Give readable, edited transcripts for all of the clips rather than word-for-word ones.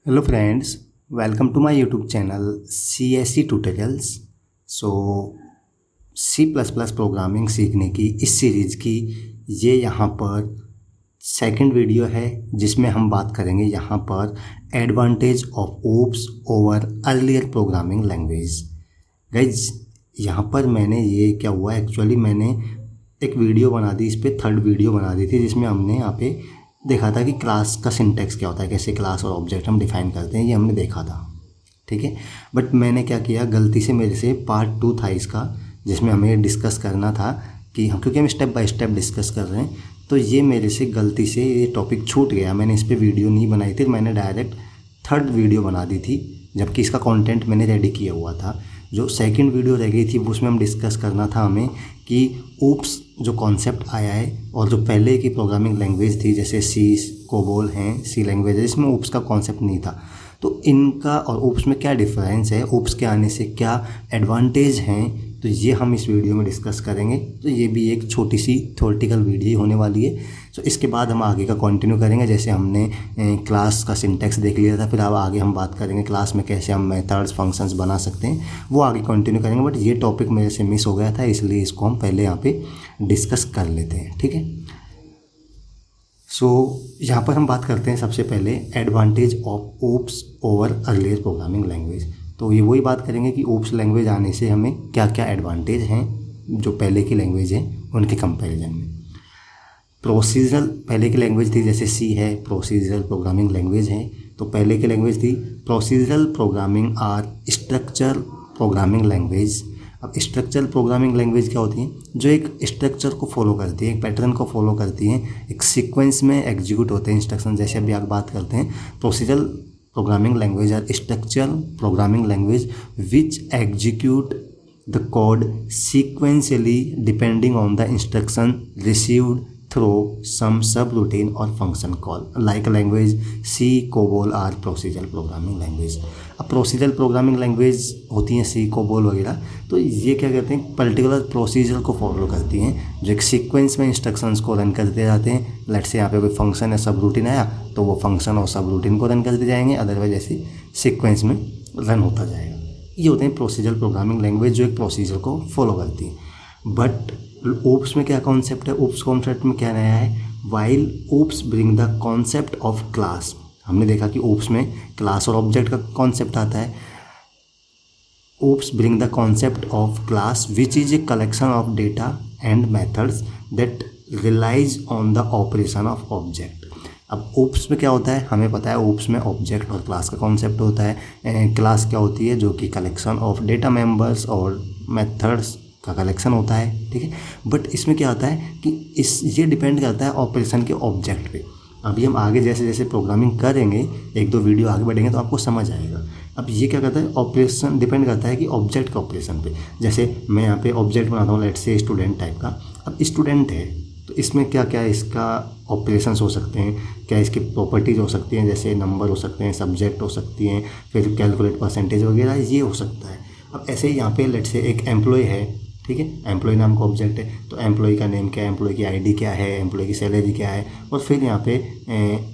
Hello friends, welcome to my YouTube channel CSE tutorials. So C plus plus programming सीखने की इस series की ये यहाँ पर सेकंड वीडियो है, जिसमें हम बात करेंगे यहाँ पर advantage of OOPs over earlier programming language. Guys, यहाँ पर मैंने ये क्या हुआ, एक्चुअली मैंने एक वीडियो बना दी, इस पर थर्ड वीडियो बना दी थी, जिसमें हमने यहाँ पे देखा था कि क्लास का सिंटैक्स क्या होता है, कैसे क्लास और ऑब्जेक्ट हम डिफाइन करते हैं, ये हमने देखा था। ठीक है, बट मैंने क्या किया, गलती से मेरे से पार्ट 2 था इसका, जिसमें हमें डिस्कस करना था कि हम, क्योंकि हम स्टेप बाय स्टेप डिस्कस कर रहे हैं, तो ये मेरे से गलती से ये टॉपिक छूट गया। मैंने इस पर वीडियो नहीं बनाई थी, मैंने डायरेक्ट थर्ड वीडियो बना दी थी, जबकि इसका कंटेंट मैंने रेडी किया हुआ था। जो सेकंड वीडियो रह गई थी उसमें हम डिस्कस करना था हमें कि ओप्स जो कॉन्सेप्ट आया है और जो पहले की प्रोग्रामिंग लैंग्वेज थी, जैसे सी, कोबोल हैं, सी लैंग्वेज है, इसमें ओप्स का कॉन्सेप्ट नहीं था, तो इनका और ओप्स में क्या डिफरेंस है, ओप्स के आने से क्या एडवांटेज हैं, तो ये हम इस वीडियो में डिस्कस करेंगे। तो ये भी एक छोटी सी थ्योरेटिकल वीडियो होने वाली है। तो इसके बाद हम आगे का कंटिन्यू करेंगे। जैसे हमने क्लास का सिंटैक्स देख लिया था, फिर अब आगे हम बात करेंगे क्लास में कैसे हम मेथड्स फंक्शंस बना सकते हैं, वो आगे कंटिन्यू करेंगे। बट ये टॉपिक मेरे से मिस हो गया था, इसलिए इसको हम पहले यहाँ पे डिस्कस कर लेते हैं। ठीक है, सो यहाँ पर हम बात करते हैं सबसे पहले advantage of OOPs over earlier programming language. तो ये वही बात करेंगे कि ओप्स लैंग्वेज आने से हमें क्या क्या एडवांटेज हैं जो पहले की लैंग्वेज हैं उनके कंपैरिजन में। प्रोसीजरल पहले की लैंग्वेज थी, जैसे सी है, प्रोसीजरल प्रोग्रामिंग लैंग्वेज है। तो पहले की लैंग्वेज थी procedural programming or structure programming language. अब स्ट्रक्चरल प्रोग्रामिंग लैंग्वेज क्या होती है, जो एक स्ट्रक्चर को फॉलो करती है, एक पैटर्न को फॉलो करती है, एक सीक्वेंस में एग्जीक्यूट होते हैं इंस्ट्रक्शन। जैसे अभी आप बात करते हैं procedural programming language or structural programming language which execute the code sequentially depending on the instruction received through some subroutine or function call like language C, COBOL or procedural programming language। अब procedural programming language होती हैं सी, COBOL वगैरह, तो ये क्या करते हैं, particular procedure को फॉलो करती हैं, जो एक सीक्वेंस में इंस्ट्रक्शंस को रन करते जाते हैं। लेट्स से यहाँ पे कोई फंक्शन या सब रूटीन आया तो वो फंक्शन और सब रूटीन को रन करते जाएंगे, अदरवाइज ऐसे सीक्वेंस में रन होता जाएगा। ये होते हैं प्रोसीजरल प्रोग्रामिंग लैंग्वेज, जो एक प्रोसीजर को फॉलो करती है। बट ओप्स में क्या कॉन्सेप्ट है, ओप्स कॉन्सेप्ट में क्या नया है, while OOPs bring the concept of class. हमने देखा कि ओप्स में क्लास और ऑब्जेक्ट का कॉन्सेप्ट आता है। OOPs bring the concept of class which is a collection of data and methods that relies on the operation of object. अब OOPs में क्या होता है, हमें पता है ओप्स में ऑब्जेक्ट और क्लास का कॉन्सेप्ट होता है। क्लास क्या होती है, जो कि कलेक्शन ऑफ डेटा मेंबर्स और मेथड्स का कलेक्शन होता है। ठीक है, बट इसमें क्या होता है कि ये डिपेंड करता है ऑपरेशन के ऑब्जेक्ट पे। अभी हम आगे जैसे जैसे प्रोग्रामिंग करेंगे, एक दो वीडियो आगे बढ़ेंगे तो आपको समझ आएगा। अब ये क्या करता है, ऑपरेशन डिपेंड करता है कि ऑब्जेक्ट के ऑपरेशन पे। जैसे मैं यहाँ पे ऑब्जेक्ट बनाता हूँ, लेट्स से स्टूडेंट टाइप का। अब स्टूडेंट है तो इसमें क्या क्या इसका ऑपरेशंस हो सकते हैं, क्या इसकी प्रॉपर्टीज़ हो सकती हैं, जैसे नंबर हो सकते हैं, सब्जेक्ट हो सकती हैं, फिर कैलकुलेट परसेंटेज वगैरह, ये हो सकता है। अब ऐसे ही यहाँ पे लेट्स से एक एम्प्लॉय है, ठीक है, एम्प्लॉय नाम का ऑब्जेक्ट है, तो एम्प्लॉय का नेम क्या है, एम्प्लॉय की आईडी क्या है, एम्प्लॉय की सैलरी क्या है, और फिर यहाँ पे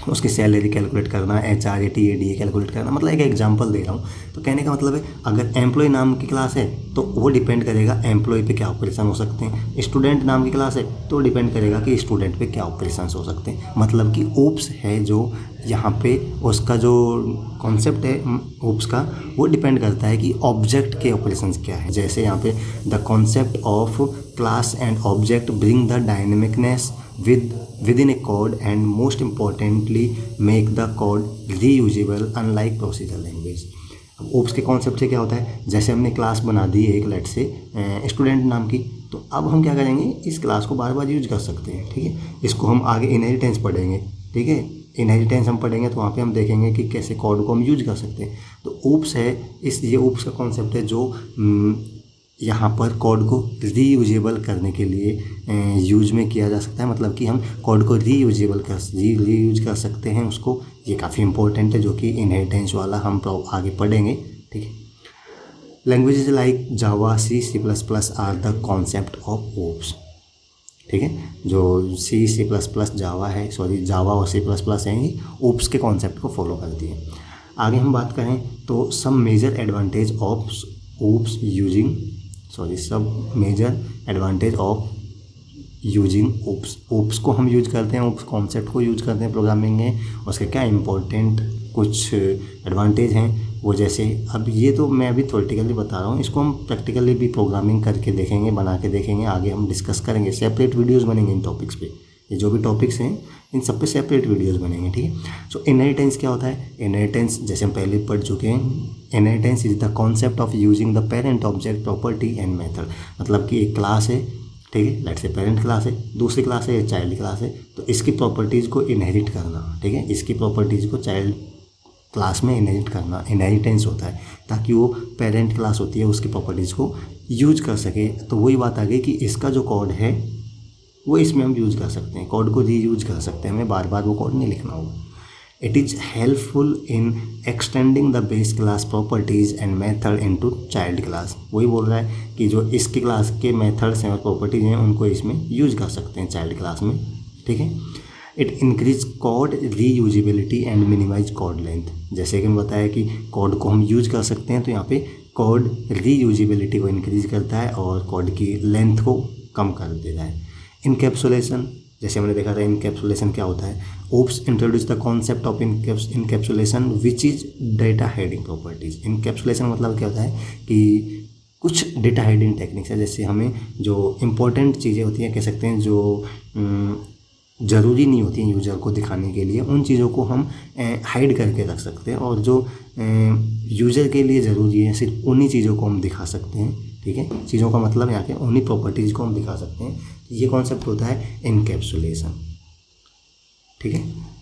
उसकी सैलरी कैलकुलेट करना, HRAT ADA कैलकुलेट करना। मतलब एक एग्जांपल दे रहा हूँ, तो कहने का मतलब है अगर एम्प्लॉय नाम की क्लास है तो वो डिपेंड करेगा एम्प्लॉय पे क्या ऑपरेशन हो सकते हैं। स्टूडेंट नाम की क्लास है तो डिपेंड करेगा कि स्टूडेंट पे क्या ऑपरेशन हो सकते हैं। मतलब कि ओप्स है जो यहाँ पे उसका जो कॉन्सेप्ट है ओप्स का, वो डिपेंड करता है कि ऑब्जेक्ट के ऑपरेशंस क्या है। जैसे यहाँ पे the concept of class and object bring the dynamicness within a code and most importantly make the code reusable unlike procedural language। अब ओप्स के कॉन्सेप्ट से क्या होता है, जैसे हमने क्लास बना दी है एक लेट से स्टूडेंट नाम की, तो अब हम क्या करेंगे, इस क्लास को बार बार यूज कर सकते हैं। ठीक है, इसको हम आगे इनहेरिटेंस पढ़ेंगे। ठीक है, इनहेरिटेंस हम पढ़ेंगे तो वहाँ पे हम देखेंगे कि कैसे कोड को हम यूज कर सकते हैं। तो ओप्स है, ये ओप्स का कॉन्सेप्ट है जो यहाँ पर कोड को रीयूजेबल करने के लिए यूज में किया जा सकता है। मतलब कि हम कोड को रीयूज कर सकते हैं उसको। ये काफ़ी इंपॉर्टेंट है, जो कि इनहेरिटेंस वाला हम आगे पढ़ेंगे। ठीक है, languages like Java, C++ are the concept of OOPs. ठीक है। जो सी प्लस प्लस जावा है, सॉरी जावा और सी प्लस प्लस है, ये ओप्स के कॉन्सेप्ट को फॉलो करती है। आगे हम बात करें तो सब major advantage of OOPs using, sorry सब major advantage of using OOPs. OOPs को हम यूज करते हैं, ओप्स कॉन्सेप्ट को यूज करते हैं प्रोग्रामिंग में, उसके क्या इंपॉर्टेंट कुछ एडवांटेज हैं वो, जैसे अब ये तो मैं अभी थ्योरेटिकली बता रहा हूँ, इसको हम प्रैक्टिकली भी प्रोग्रामिंग करके देखेंगे, बना के देखेंगे, आगे हम डिस्कस करेंगे, सेपरेट वीडियोज़ बनेंगे इन टॉपिक्स पे। ये जो भी टॉपिक्स हैं इन सब पे सेपरेट वीडियोज़ बनेंगे, ठीक है। सो इनहेरिटेंस क्या होता है? इनहेरिटेंस जैसे हम पहले पढ़ चुके हैं, inheritance is the concept of using the parent object property and method. मतलब कि एक क्लास है, ठीक है, लेट्स से पेरेंट क्लास है, दूसरी क्लास है या चाइल्ड क्लास है, तो इसकी प्रॉपर्टीज़ को इनहेरिट करना, ठीक है, इसकी प्रॉपर्टीज़ को चाइल्ड क्लास में इनहेरिट करना इनहेरिटेंस होता है, ताकि वो पेरेंट क्लास होती है उसकी प्रॉपर्टीज़ को यूज कर सके। तो वही बात आ गई कि इसका जो कोड है वो इसमें हम यूज़ कर सकते हैं, कोड को रीयूज कर सकते हैं, हमें बार बार वो कोड नहीं लिखना होगा। It is helpful in extending the base class properties and method into child class. वही बोल रहा है कि जो इसकी क्लास के मेथड्स हैं और प्रॉपर्टीज़ हैं उनको इसमें यूज कर सकते हैं चाइल्ड क्लास में, ठीक है। It increase code reusability and minimize code length. जैसे कि मैं बताया कि कोड को हम यूज कर सकते हैं, तो यहाँ पे कोड रीयूजिबिलिटी को इंक्रीज करता है और कोड की लेंथ को कम कर देता है। इनकैप्सुलेशन, जैसे हमने देखा था इनकैप्सुलेशन क्या होता है। OOPs introduce the concept of encapsulation which is data hiding properties. Encapsulation मतलब क्या होता है कि कुछ डेटा हाइडिंग टेक्निक्स है, जैसे हमें जो इम्पोर्टेंट चीज़ें होती हैं, कह सकते हैं जो ज़रूरी नहीं होती हैं यूज़र को दिखाने के लिए, उन चीज़ों को हम हाइड करके रख सकते हैं, और जो यूज़र के लिए ज़रूरी है सिर्फ उन्हीं चीज़ों को हम दिखा सकते हैं, ठीक है। चीज़ों का मतलब यहाँ पे उन्हीं प्रॉपर्टीज़ को हम दिखा सकते हैं। ये कॉन्सेप्ट होता है इनकैप्सुलेशन, ठीक है।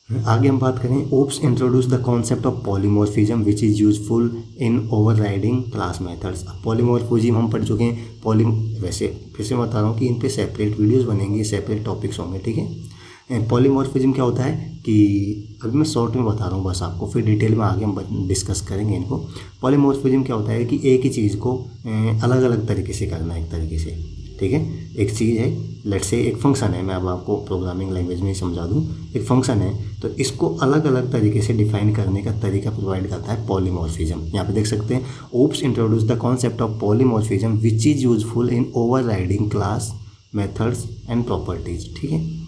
आगे हम बात करें, OOPs introduce the concept of polymorphism which is useful in overriding class methods. Polymorphism हम पढ़ चुके हैं, वैसे फिर से बता रहा हूँ कि इन पे सेपरेट वीडियोस बनेंगे, सेपरेट टॉपिक्स होंगे, ठीक है। पॉलीमॉर्फिज्म क्या होता है कि अभी मैं शॉर्ट में बता रहा हूँ बस आपको, फिर डिटेल में आगे हम डिस्कस करेंगे इनको। पॉलीमॉर्फिज्म क्या होता है कि एक ही चीज़ को अलग अलग तरीके से करना, एक तरीके से, ठीक है। एक चीज़ है, लेट्स से एक फंक्शन है, मैं अब आपको प्रोग्रामिंग लैंग्वेज में समझा दूँ, एक फंक्शन है, तो इसको अलग अलग तरीके से डिफाइन करने का तरीका प्रोवाइड करता है पॉलीमॉर्फिज्म। यहाँ पे देख सकते हैं, OOPs introduce the concept of polymorphism which is useful in overriding class methods and properties, ठीक है।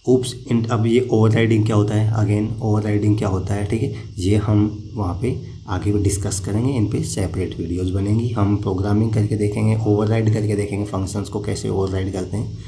ओप्स अब ये ओवरराइडिंग क्या होता है, अगेन ओवरराइडिंग क्या होता है, ठीक है, ये हम वहाँ पे आगे भी डिस्कस करेंगे, इन पे सेपरेट वीडियोस बनेंगी, हम प्रोग्रामिंग करके देखेंगे, ओवरराइड करके देखेंगे, फंक्शंस को कैसे ओवरराइड करते हैं।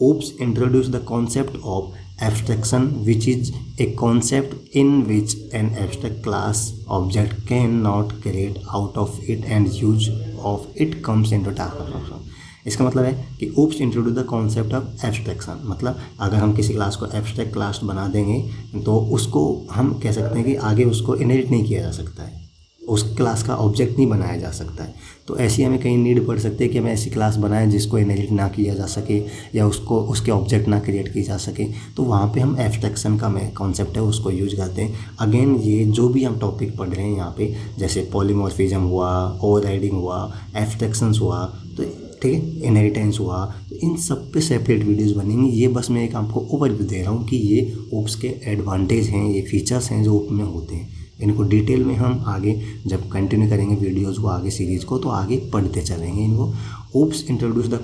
OOPs introduce the concept of abstraction which is a concept in which an abstract class object can not create out of it and use of it comes into task. इसका मतलब है कि OOPs introduce the concept of abstraction, मतलब अगर हम किसी class को abstract class बना देंगे तो उसको हम कह सकते हैं कि आगे उसको इनहेरिट नहीं किया जा सकता है, उस क्लास का ऑब्जेक्ट नहीं बनाया जा सकता है। तो ऐसी हमें कहीं नीड पड़ सकती है कि हमें ऐसी क्लास बनाएं जिसको इनहेरिट ना किया जा सके या उसको उसके ऑब्जेक्ट ना क्रिएट की जा सके, तो वहाँ पे हम एब्स्ट्रैक्शन का कॉन्सेप्ट है उसको यूज करते हैं। अगेन ये जो भी हम टॉपिक पढ़ रहे हैं यहाँ पे, जैसे पॉलीमॉर्फिज्म हुआ, ओवरराइडिंग हुआ, एब्स्ट्रैक्शंस हुआ, तो ठीक है, इनहेरिटेंस हुआ, तो इन सब पे सेपरेट वीडियोस बनेंगी। ये बस मैं एक आपको ओवरव्यू दे रहा हूँ कि ये ओप्स के एडवांटेज हैं, ये फीचर्स हैं जो ओप में होते हैं। इनको डिटेल में हम आगे जब कंटिन्यू करेंगे वीडियोस को, आगे सीरीज़ को, तो आगे पढ़ते चलेंगे इनको। OOPs introduce the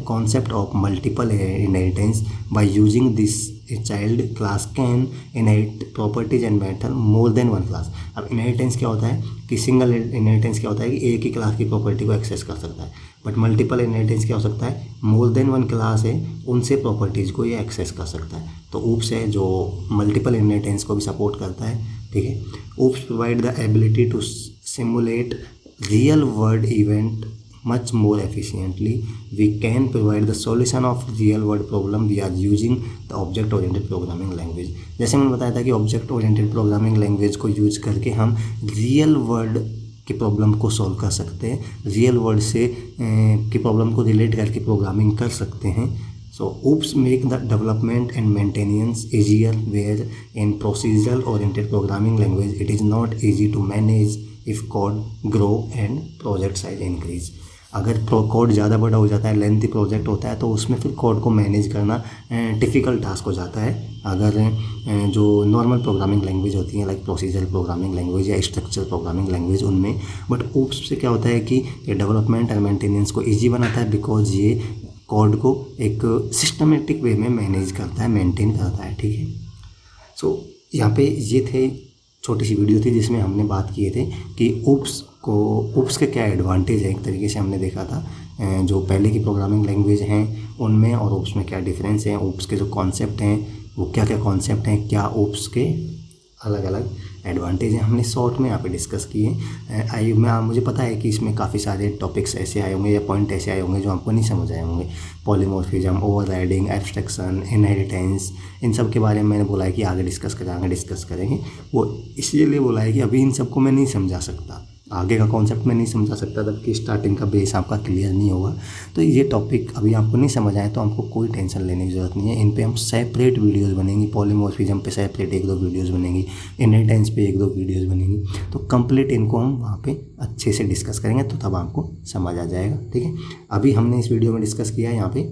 concept of multiple inheritance by using this a child class can inherit properties and method more than one class. अब इनहेरिटेंस क्या होता है कि सिंगल इनहेरिटेंस क्या होता है कि एक ही क्लास की प्रॉपर्टी को एक्सेस कर सकता है, बट मल्टीपल इनहेरिटेंस क्या हो सकता है, मोर देन वन क्लास है उनसे प्रॉपर्टीज़ को ये एक्सेस कर सकता है। तो ओप्स है जो मल्टीपल इनहेरिटेंस को भी सपोर्ट करता है, ठीक है। OOPs provide the ability to simulate real world event much more efficiently. We can provide the solution of real world problem we are using the object oriented programming language। जैसे मैंने बताया था कि ऑब्जेक्ट ओरिएंटेड प्रोग्रामिंग लैंग्वेज को use करके हम real world की problem को सॉल्व कर सकते हैं, रियल वर्ल्ड से की प्रॉब्लम को रिलेट करके प्रोग्रामिंग कर सकते हैं। So OOPS make the development and maintenance easier, where in procedural oriented programming language it is not easy to manage if code grow and project size increase। अगर code ज़्यादा बड़ा हो जाता है, लेंथी प्रोजेक्ट होता है, तो उसमें फिर कोड को मैनेज करना डिफ़िकल्ट टास्क हो जाता है। अगर जो नॉर्मल प्रोग्रामिंग लैंग्वेज होती हैं लाइक प्रोसीजरल प्रोग्रामिंग लैंग्वेज या स्ट्रक्चर प्रोग्रामिंग लैंग्वेज उनमें, बट ओप्स से क्या होता है कि ये डेवलपमेंट और मेंटेनेंस को ईजी बनाता है, बिकॉज ये कोड को एक सिस्टमेटिक वे में मैनेज करता है, मेंटेन करता है। ठीक है, सो यहाँ पे ये थे छोटी सी वीडियो थी जिसमें हमने बात किए थे कि ओप्स के क्या एडवांटेज है। एक तरीके से हमने देखा था जो पहले की प्रोग्रामिंग लैंग्वेज हैं उनमें और ओप्स में क्या डिफरेंस है, ओप्स के जो कॉन्सेप्ट हैं वो क्या क्या कॉन्सेप्ट हैं, क्या ओप्स के अलग अलग एडवांटेज हैं, हमने शॉर्ट में यहाँ पे डिस्कस किए। मुझे पता है कि इसमें काफ़ी सारे टॉपिक्स ऐसे आए होंगे या पॉइंट ऐसे आए होंगे जो आपको नहीं समझ आए होंगे। पॉलीमॉर्फिज्म, ओवरराइडिंग, एब्स्ट्रैक्शन, इनहेरिटेंस, इन सब के बारे में मैंने बोला है कि आगे डिस्कस करेंगे। वो इसलिए बोला है कि अभी इन सबको मैं नहीं समझा सकता, आगे का कॉन्सेप्ट मैं नहीं समझा सकता तब कि स्टार्टिंग का बेस आपका क्लियर नहीं होगा। तो ये टॉपिक अभी आपको नहीं समझ आए तो आपको कोई टेंशन लेने की ज़रूरत नहीं है। इन पे हम सेपरेट वीडियोस बनेंगी, पॉलीमॉर्फिज्म पे सेपरेट 1-2 वीडियोस बनेंगी, इनहेरिटेंस पे 1-2 वीडियोस बनेंगी। तो कंप्लीट इनको हम वहाँ पे अच्छे से डिस्कस करेंगे तो तब आपको समझ आ जाएगा। ठीक है, अभी हमने इस वीडियो में डिस्कस किया है यहाँ पे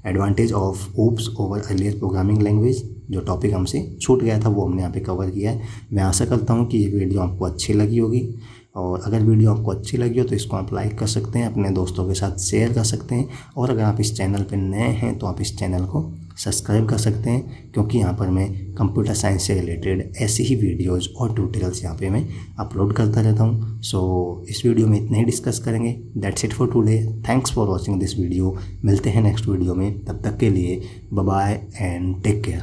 advantage of OOPs over earlier programming language. जो टॉपिक हमसे छूट गया था वो हमने यहाँ पे कवर किया है। मैं आशा करता हूँ कि ये वीडियो आपको अच्छी लगी होगी, और अगर वीडियो आपको अच्छी लगी हो तो इसको आप लाइक कर सकते हैं, अपने दोस्तों के साथ शेयर कर सकते हैं, और अगर आप इस चैनल पर नए हैं तो आप इस चैनल को सब्सक्राइब कर सकते हैं, क्योंकि यहाँ पर मैं कंप्यूटर साइंस से रिलेटेड ऐसी ही वीडियोज़ और ट्यूटोरियल्स यहाँ पे मैं अपलोड करता रहता हूँ। सो इस वीडियो में इतना ही डिस्कस करेंगे। That's it for today, thanks for watching this video. मिलते हैं नेक्स्ट वीडियो में, तब तक के लिए bye bye and take care.